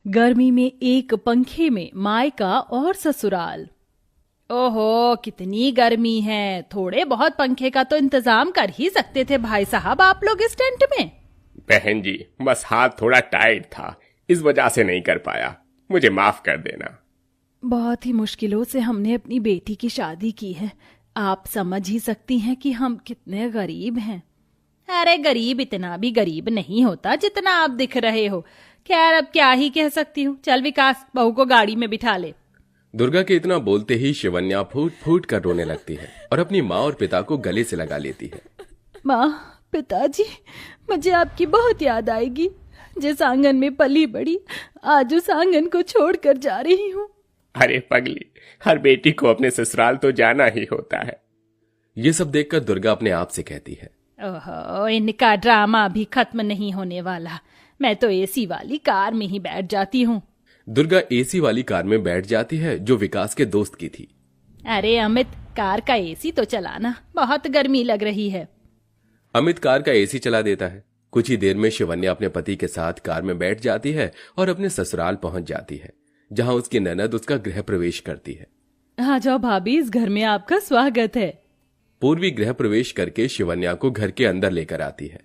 गर्मी में एक पंखे में मायका और ससुराल। ओहो, कितनी गर्मी है। थोड़े बहुत पंखे का तो इंतजाम कर ही सकते थे भाई साहब आप लोग इस टेंट में। बहन जी, बस हाथ थोड़ा टाइट था, इस वजह से नहीं कर पाया, मुझे माफ कर देना। बहुत ही मुश्किलों से हमने अपनी बेटी की शादी की है। आप समझ ही सकती हैं कि हम कितने गरीब हैं। अरे गरीब इतना भी गरीब नहीं होता जितना आप दिख रहे हो। खैर अब क्या ही कह सकती हूँ। चल विकास, बहू को गाड़ी में बिठा ले। दुर्गा के इतना बोलते ही शिवन्या फूट फूट कर रोने लगती है और अपनी माँ और पिता को गले से लगा लेती है। माँ, पिताजी, मुझे आपकी बहुत याद आएगी। जिस आंगन में पली बड़ी, आज उस आंगन को छोड़कर जा रही हूँ। अरे पगली, हर बेटी को अपने ससुराल तो जाना ही होता है। ये सब देखकर दुर्गा अपने आप से कहती है, ओहो, इनका ड्रामा भी खत्म नहीं होने वाला। मैं तो एसी वाली कार में ही बैठ जाती हूँ। दुर्गा एसी वाली कार में बैठ जाती है जो विकास के दोस्त की थी। अरे अमित, कार का एसी तो चलाना, बहुत गर्मी लग रही है। अमित कार का एसी चला देता है। कुछ ही देर में शिवन्या अपने पति के साथ कार में बैठ जाती है और अपने ससुराल पहुंच जाती है, जहां उसकी ननद उसका गृह प्रवेश करती है। आ जाओ भाभी, इस घर में आपका स्वागत है। पूर्वी गृह प्रवेश करके शिवन्या को घर के अंदर लेकर आती है।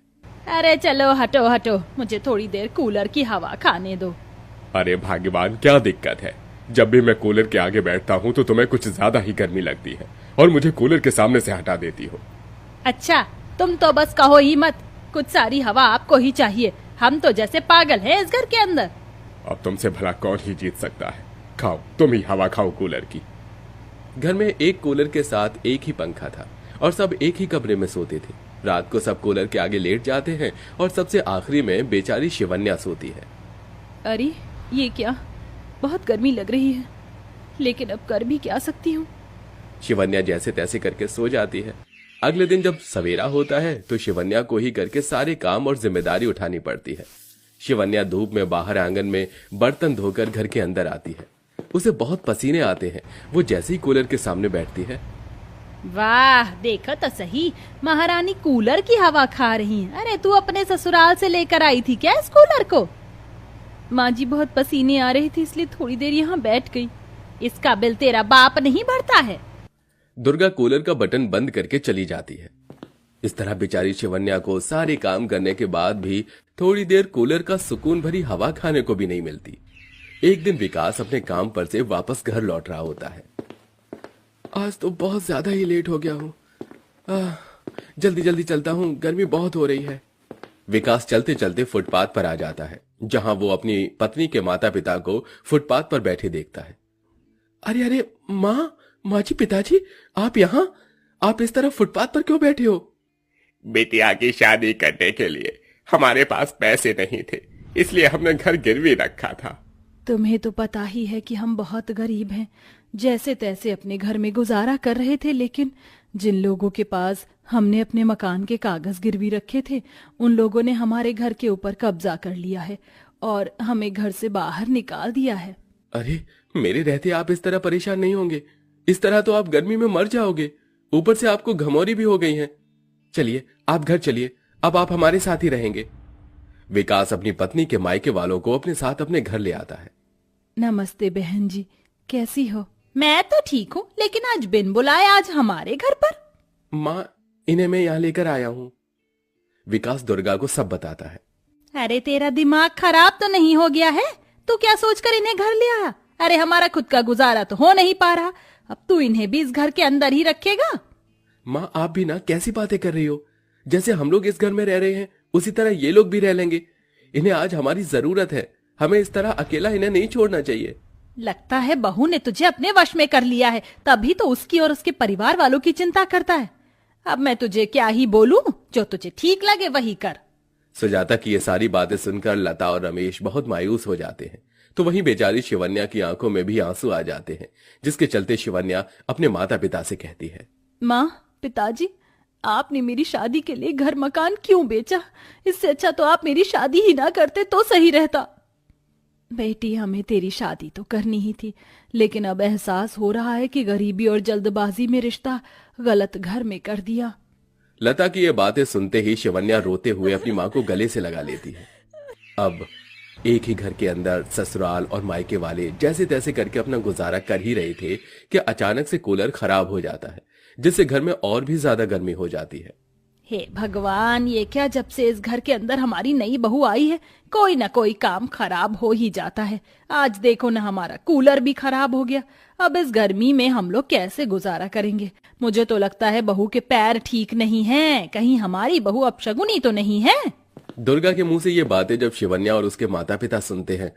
अरे चलो हटो हटो, मुझे थोड़ी देर कूलर की हवा खाने दो। अरे भाग्यवान, क्या दिक्कत है? जब भी मैं कूलर के आगे बैठता हूँ तो तुम्हें कुछ ज्यादा ही गर्मी लगती है और मुझे कूलर के सामने से हटा देती हो। अच्छा, तुम तो बस कहो ही मत। कुछ सारी हवा आपको ही चाहिए। हम तो जैसे पागल हैं इस घर के अंदर। अब तुमसे भला कौन ही जीत सकता है? खाओ, तुम ही हवा खाओ कूलर की। घर में एक कूलर के साथ एक ही पंखा था और सब एक ही कमरे में सोते थे। रात को सब कूलर के आगे लेट जाते हैं और सबसे आखिरी में बेचारी शिवन्या सोती है। अरे ये क्या, बहुत गर्मी लग रही है, लेकिन अब कर भी क्या सकती हूँ। शिवन्या जैसे तैसे करके सो जाती है। अगले दिन जब सवेरा होता है तो शिवन्या को ही घर के सारे काम और जिम्मेदारी उठानी पड़ती है। शिवन्या धूप में बाहर आंगन में बर्तन धोकर घर के अंदर आती है। उसे बहुत पसीने आते हैं। वो जैसे ही कूलर के सामने बैठती है, वाह, देखो तो सही, महारानी कूलर की हवा खा रही है। अरे तू अपने ससुराल से लेकर आई थी क्या इस कूलर को? माँ जी, बहुत पसीने आ रहे थे इसलिए थोड़ी देर यहाँ बैठ गई। इसका बिल तेरा बाप नहीं भरता है। दुर्गा कूलर का बटन बंद करके चली जाती है। इस तरह बेचारी शिवन्या को सारे काम करने के बाद भी थोड़ी देर कूलर का सुकून भरी हवा खाने को भी नहीं मिलती। एक दिन विकास अपने काम पर से वापस घर लौट रहा होता है। आज तो बहुत ज्यादा ही लेट हो गया हूँ। जल्दी जल्दी चलता हूँ, गर्मी बहुत हो रही है। विकास चलते चलते फुटपाथ पर आ जाता है, जहां वो अपनी पत्नी के माता पिता को फुटपाथ पर बैठे देखता है। अरे अरे, माँ जी, पिताजी, आप यहाँ? आप इस तरह फुटपाथ पर क्यों बैठे हो? बिटिया की शादी करने के लिए हमारे पास पैसे नहीं थे, इसलिए हमने घर गिरवी रखा था। तुम्हें तो पता ही है कि हम बहुत गरीब हैं। जैसे तैसे अपने घर में गुजारा कर रहे थे, लेकिन जिन लोगों के पास हमने अपने मकान के कागज गिरवी रखे थे, उन लोगों ने हमारे घर के ऊपर कब्जा कर लिया है और हमें घर से बाहर निकाल दिया है। अरे, मेरे रहते आप इस तरह परेशान नहीं होंगे। इस तरह तो आप गर्मी में मर जाओगे। ऊपर से आपको घमौरी भी हो गई है। चलिए, आप घर चलिए, अब आप हमारे साथ ही रहेंगे। विकास अपनी पत्नी के मायके वालों को अपने साथ अपने घर ले आता है। नमस्ते बहन जी, कैसी हो? मैं तो ठीक हूँ, लेकिन आज बिन बुलाए आज हमारे घर पर? माँ, इन्हें मैं यहाँ लेकर आया हूँ। विकास दुर्गा को सब बताता है। अरे तेरा दिमाग खराब तो नहीं हो गया है? तू क्या सोचकर इन्हें घर ले आया? अरे हमारा खुद का गुजारा तो हो नहीं पा रहा, अब तू इन्हें भी इस घर के अंदर ही रखेगा? माँ, आप भी ना कैसी बातें कर रही हो? जैसे हम लोग इस घर में रह रहे हैं उसी तरह ये लोग भी रह लेंगे। इन्हें आज हमारी जरूरत है। हमें इस तरह अकेला इन्हें नहीं छोड़ना चाहिए। लगता है बहू ने तुझे अपने वश में कर लिया है, तभी तो उसकी और उसके परिवार वालों की चिंता करता है। अब मैं तुझे क्या ही बोलूं, जो तुझे ठीक लगे वही कर। सुजाता की ये सारी बातें सुनकर लता और रमेश बहुत मायूस हो जाते हैं। तो वहीं बेचारी शिवन्या की आंखों में भी आंसू आ जाते हैं, जिसके चलते शिवन्या अपने माता पिता से कहती है, माँ, पिताजी, आपने मेरी शादी के लिए घर मकान क्यों बेचा? इससे अच्छा तो आप मेरी शादी ही ना करते तो सही रहता। बेटी, हमें तेरी शादी तो करनी ही थी, लेकिन अब एहसास हो रहा है कि गरीबी और जल्दबाजी में रिश्ता गलत घर में कर दिया। लता की ये बातें सुनते ही शिवन्या रोते हुए अपनी माँ को गले से लगा लेती है। अब एक ही घर के अंदर ससुराल और मायके वाले जैसे तैसे करके अपना गुजारा कर ही रहे थे कि अचानक से कूलर खराब हो जाता है, जिससे घर में और भी ज्यादा गर्मी हो जाती है। हे भगवान, ये क्या, जब से इस घर के अंदर हमारी नई बहू आई है कोई ना कोई काम खराब हो ही जाता है। आज देखो ना, हमारा कूलर भी खराब हो गया। अब इस गर्मी में हम लोग कैसे गुजारा करेंगे? मुझे तो लगता है बहू के पैर ठीक नहीं हैं। कहीं हमारी बहू अपशगुनी तो नहीं है? दुर्गा के मुंह से ये बातें जब शिवन्या और उसके माता पिता सुनते हैं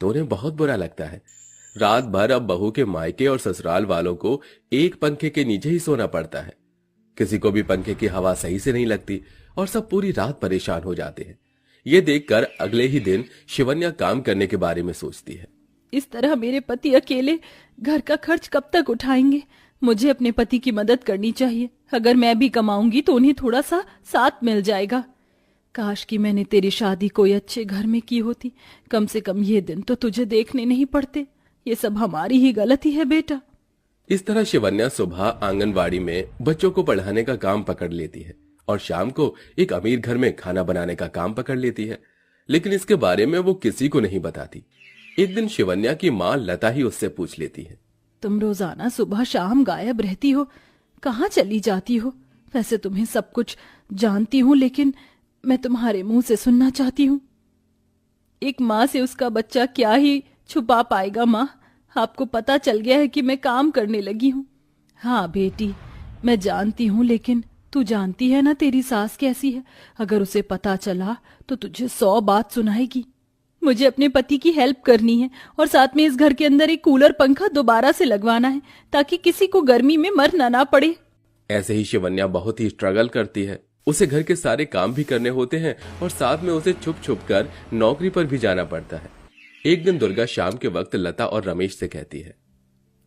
तो उन्हें बहुत बुरा लगता है। रात भर अब बहू के मायके और ससुराल वालों को एक पंखे के नीचे ही सोना पड़ता है। किसी को भी पंखे की हवा सही से नहीं लगती और सब पूरी रात परेशान हो जाते हैं। ये देखकर अगले ही दिन शिवन्या काम करने के बारे में सोचती है। इस तरह मेरे पति अकेले घर का खर्च कब तक उठाएंगे? मुझे अपने पति की मदद करनी चाहिए। अगर मैं भी कमाऊंगी तो उन्हें थोड़ा सा साथ मिल जाएगा। काश कि मैंने तेरी शादी कोई अच्छे घर में की होती। कम से कम ये दिन तो तुझे देखने नहीं पड़ते। ये सब हमारी ही गलती है बेटा। इस तरह शिवन्या सुबह आंगनवाड़ी में बच्चों को पढ़ाने का काम पकड़ लेती है और शाम को एक अमीर घर में खाना बनाने का काम पकड़ लेती है, लेकिन इसके बारे में वो किसी को नहीं बताती। एक दिन शिवन्या की माँ लता ही उससे पूछ लेती है, तुम रोजाना सुबह शाम गायब रहती हो, कहाँ चली जाती हो? वैसे तुम्हें सब कुछ जानती हूँ, लेकिन मैं तुम्हारे मुंह से सुनना चाहती हूँ। एक माँ से उसका बच्चा क्या ही छुपा पाएगा? माँ, आपको पता चल गया है कि मैं काम करने लगी हूँ। हाँ बेटी, मैं जानती हूँ, लेकिन तू जानती है ना तेरी सास कैसी है। अगर उसे पता चला तो तुझे 100 बात सुनाएगी। मुझे अपने पति की हेल्प करनी है और साथ में इस घर के अंदर एक कूलर पंखा दोबारा से लगवाना है ताकि किसी को गर्मी में मरना ना पड़े। ऐसे ही शिवन्या बहुत ही स्ट्रगल करती है। उसे घर के सारे काम भी करने होते हैं और साथ में उसे छुप छुप कर नौकरी पर भी जाना पड़ता है। एक दिन दुर्गा शाम के वक्त लता और रमेश से कहती है,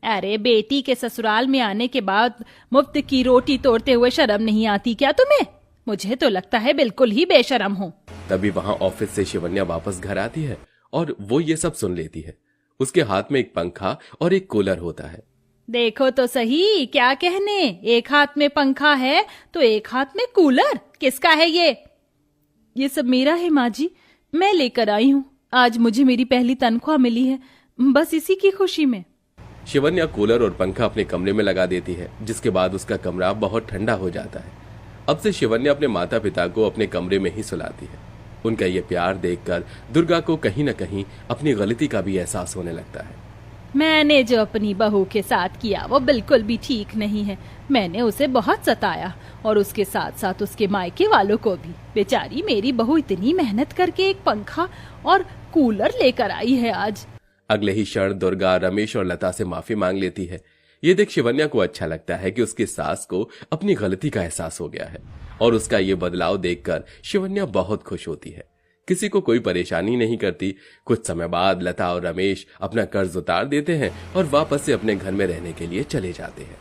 अरे बेटी के ससुराल में आने के बाद मुफ्त की रोटी तोड़ते हुए शर्म नहीं आती क्या तुम्हें? मुझे तो लगता है बिल्कुल ही बेशरम हो। तभी वहां ऑफिस से शिवन्या वापस घर आती है और वो ये सब सुन लेती है। उसके हाथ में एक पंखा और एक कूलर होता है। देखो तो सही, क्या कहने, एक हाथ में पंखा है तो एक हाथ में कूलर। किसका है ये? ये सब मेरा है माँ जी, मैं लेकर आई हूँ। आज मुझे मेरी पहली तनख्वाह मिली है, बस इसी की खुशी में। शिवन्या कूलर और पंखा अपने कमरे में लगा देती है, जिसके बाद उसका कमरा बहुत ठंडा हो जाता है। अब से शिवन्या अपने माता पिता को अपने कमरे में ही सुलाती है। उनका ये प्यार देखकर दुर्गा को कहीं न कहीं अपनी गलती का भी एहसास होने लगता है। मैंने जो अपनी बहू के साथ किया वो बिल्कुल भी ठीक नहीं है। मैंने उसे बहुत सताया और उसके साथ साथ उसके मायके वालों को भी। बेचारी मेरी बहू इतनी मेहनत करके एक पंखा और कूलर लेकर आई है आज। अगले ही क्षण दुर्गा रमेश और लता से माफी मांग लेती है। ये देख शिवन्या को अच्छा लगता है कि उसकी सास को अपनी गलती का एहसास हो गया है और उसका ये बदलाव देखकर शिवन्या बहुत खुश होती है। किसी को कोई परेशानी नहीं करती। कुछ समय बाद लता और रमेश अपना कर्ज उतार देते हैं और वापस से अपने घर में रहने के लिए चले जाते हैं।